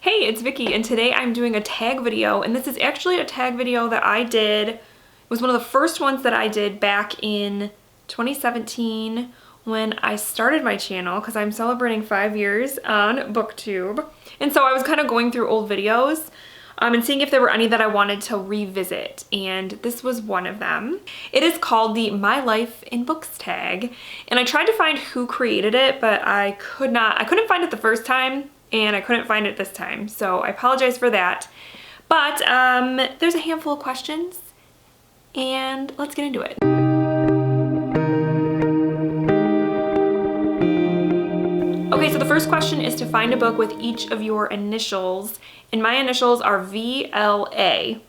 Hey, it's Vicky, and today I'm doing a tag video, and this is actually a tag video that I did. It was one of the first ones that I did back in 2017 when I started my channel, because I'm celebrating 5 years on BookTube. And so I was kind of going through old videos and seeing if there were any that I wanted to revisit, and this was one of them. It is called the My Life in Books tag, and I tried to find who created it, but I couldn't find it the first time, and I couldn't find it this time, so I apologize for that. But there's a handful of questions, and let's get into it. Okay, so the first question is to find a book with each of your initials, and my initials are VLA.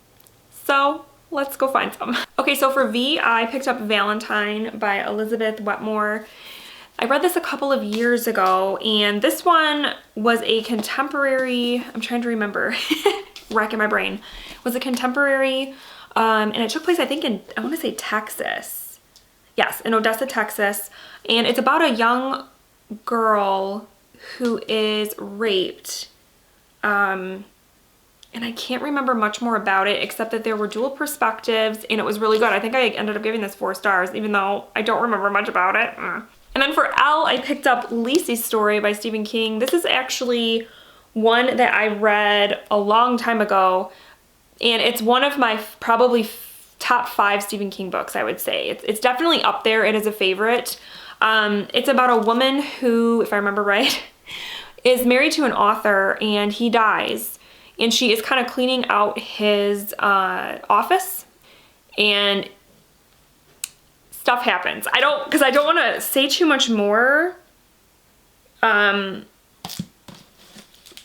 So let's go find some. Okay, so for V, I picked up Valentine by Elizabeth Wetmore. I read this a couple of years ago, and this one was a contemporary, I'm trying to remember, racking my brain, was a contemporary, and it took place, I think, in, I want to say Texas. Yes, in Odessa, Texas, and it's about a young girl who is raped, and I can't remember much more about it except that there were dual perspectives, and it was really good. I think I ended up giving this 4 stars, even though I don't remember much about it. And then for L, I picked up Lisey's Story by Stephen King. This is actually one that I read a long time ago, and it's one of my probably top 5 Stephen King books, I would say. It's definitely up there. It is a favorite. It's about a woman who, if I remember right, is married to an author, and he dies, and she is kind of cleaning out his office, and stuff happens. Because I don't want to say too much more,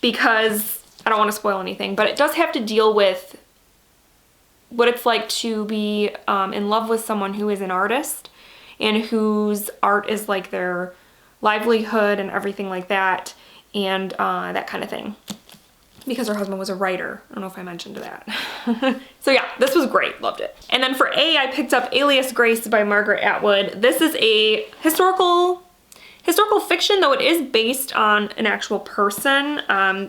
because I don't want to spoil anything, but it does have to deal with what it's like to be in love with someone who is an artist and whose art is like their livelihood and everything like that, and that kind of thing. Because her husband was a writer. I don't know if I mentioned that. So yeah, this was great. Loved it. And then for A, I picked up Alias Grace by Margaret Atwood. This is a historical fiction, though it is based on an actual person.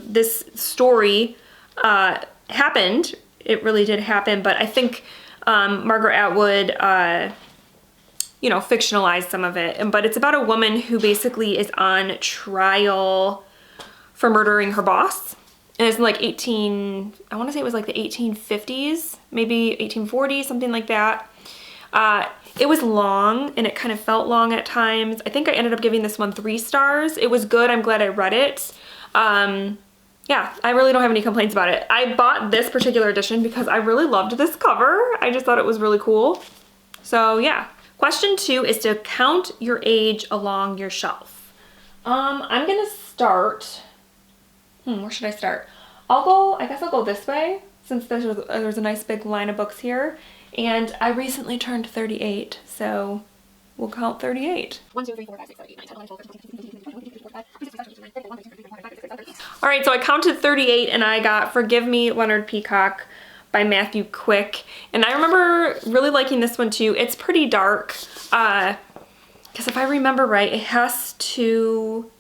This story happened. It really did happen, but I think Margaret Atwood fictionalized some of it. But it's about a woman who basically is on trial for murdering her boss. And it's in like I want to say it was like the 1850s, maybe 1840s, something like that. It was long, and it kind of felt long at times. I think I ended up giving this one 3 stars. It was good. I'm glad I read it. Yeah, I really don't have any complaints about it. I bought this particular edition because I really loved this cover. I just thought it was really cool. So yeah. Question 2 is to count your age along your shelf. I'm gonna start. Where should I start? I guess I'll go this way, since there's a nice big line of books here. And I recently turned 38, so we'll count 38. 1, 2, 3, 4, 5, 6, 7, 8, 9, 10, 11, 12, 13, 14, 15, 16, 17, 18, 19, 20, 21, 22, 23, 24, 25, 26, 27. All right, so I counted 38, and I got Forgive Me, Leonard Peacock by Matthew Quick. And I remember really liking this one too. It's pretty dark, because if I remember right, it has to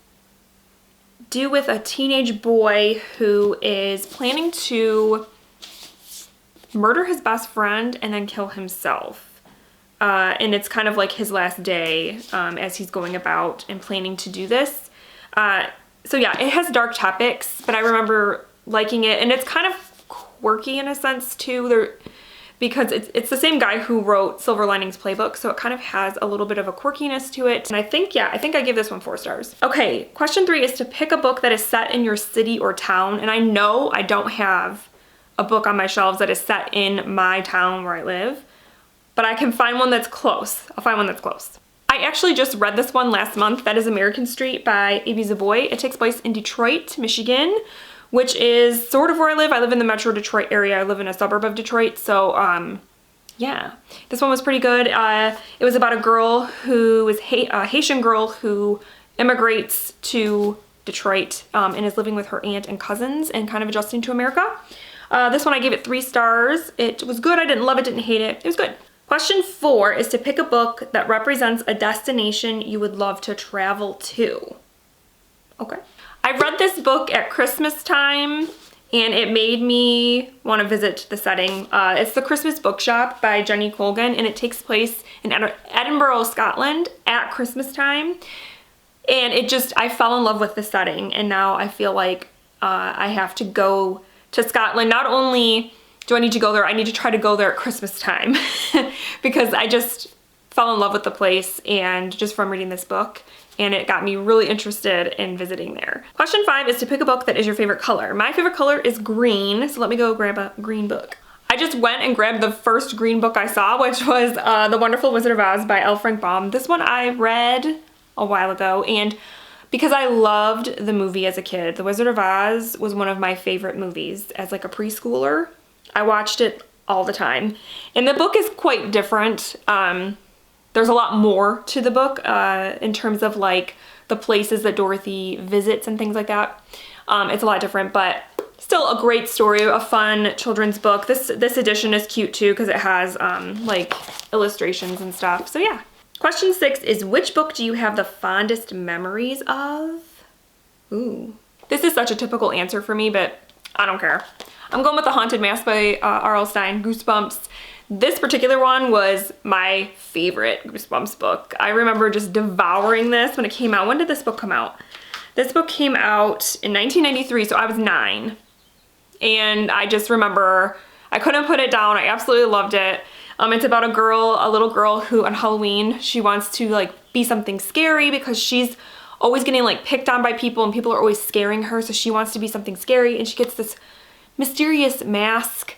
do with a teenage boy who is planning to murder his best friend and then kill himself. And it's kind of like his last day as he's going about and planning to do this. So yeah, it has dark topics, but I remember liking it, and it's kind of quirky in a sense too, because it's the same guy who wrote Silver Linings Playbook, so it kind of has a little bit of a quirkiness to it. And I think I give this one 4 stars. Okay, question 3 is to pick a book that is set in your city or town, and I know I don't have a book on my shelves that is set in my town where I live, but I can find one that's close. I'll find one that's close. I actually just read this one last month. That is American Street by A.B. Zavoy. It takes place in Detroit, Michigan, which is sort of where I live. I live in the Metro Detroit area. I live in a suburb of Detroit, so yeah. This one was pretty good. It was about a girl who is a Haitian girl who immigrates to Detroit and is living with her aunt and cousins and kind of adjusting to America. This one I gave it 3 stars. It was good. I didn't love it, didn't hate it. It was good. Question 4 is to pick a book that represents a destination you would love to travel to. Okay. I read this book at Christmas time and it made me want to visit the setting. It's The Christmas Bookshop by Jenny Colgan, and it takes place in Edinburgh, Scotland at Christmas time. And I fell in love with the setting, and now I feel like I have to go to Scotland. Not only do I need to go there, I need to try to go there at Christmas time because I just fell in love with the place and just from reading this book, and it got me really interested in visiting there. Question 5 is to pick a book that is your favorite color. My favorite color is green, so let me go grab a green book. I just went and grabbed the first green book I saw, which was The Wonderful Wizard of Oz by L. Frank Baum. This one I read a while ago, and because I loved the movie as a kid, The Wizard of Oz was one of my favorite movies as like a preschooler. I watched it all the time. And the book is quite different. There's a lot more to the book in terms of like the places that Dorothy visits and things like that. It's a lot different, but still a great story, a fun children's book. This edition is cute too because it has like illustrations and stuff. So yeah. Question 6 is, which book do you have the fondest memories of? Ooh. This is such a typical answer for me, but I don't care. I'm going with The Haunted Mask by R.L. Stine, Goosebumps. This particular one was my favorite Goosebumps book. I remember just devouring this when it came out. When did this book come out? This book came out in 1993, so I was 9. And I just remember I couldn't put it down. I absolutely loved it. It's about a little girl who on Halloween, she wants to like be something scary because she's always getting like picked on by people and people are always scaring her. So she wants to be something scary, and she gets this mysterious mask,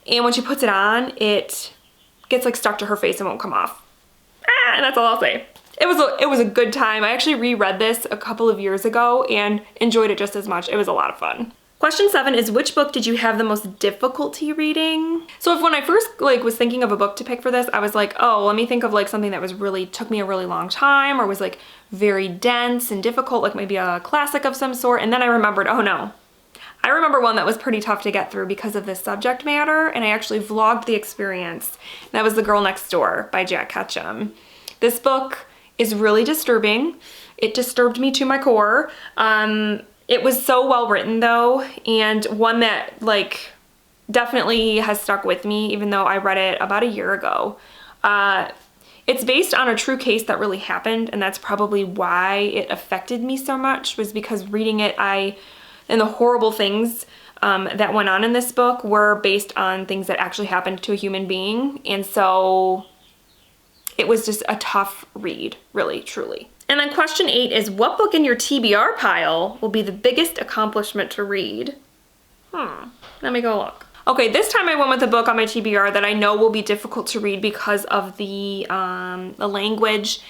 and when she puts it on, it gets like stuck to her face and won't come off. And that's all I'll say. It was a good time. I actually reread this a couple of years ago and enjoyed it just as much. It was a lot of fun. Question 7 is, which book did you have the most difficulty reading? So when I first was thinking of a book to pick for this, I was like, oh, let me think of like something that took me a really long time or was like very dense and difficult, like maybe a classic of some sort. And then I remembered, oh no. I remember one that was pretty tough to get through because of this subject matter, and I actually vlogged the experience. That was The Girl Next Door by Jack Ketchum. This book is really disturbing. It disturbed me to my core. It was so well written though, and one that like definitely has stuck with me even though I read it about a year ago. It's based on a true case that really happened, and that's probably why it affected me so much, was because reading it and the horrible things that went on in this book were based on things that actually happened to a human being, and so it was just a tough read, really, truly. And then question 8 is, what book in your TBR pile will be the biggest accomplishment to read? Let me go look. Okay, this time I went with a book on my TBR that I know will be difficult to read because of the language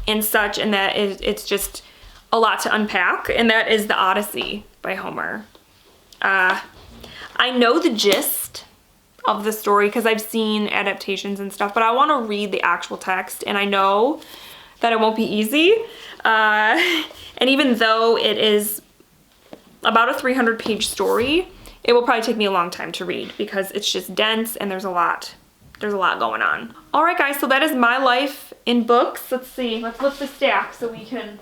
and such, and that it's just a lot to unpack, and that is The Odyssey by Homer. I know the gist of the story because I've seen adaptations and stuff, but I want to read the actual text, and I know that it won't be easy. And even though it is about a 300-page story, it will probably take me a long time to read because it's just dense and there's a lot going on. All right, guys, so that is my life in books. Let's see, let's lift the stack so we can,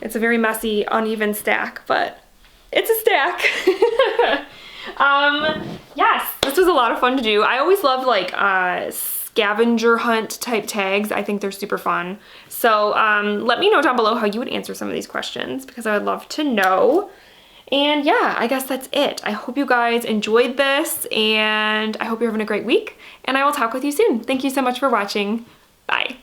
it's a very messy, uneven stack, but it's a stack. Yes, this was a lot of fun to do. I always love like scavenger hunt type tags. I think they're super fun. So let me know down below how you would answer some of these questions because I would love to know. And yeah, I guess that's it. I hope you guys enjoyed this, and I hope you're having a great week, and I will talk with you soon. Thank you so much for watching. Bye.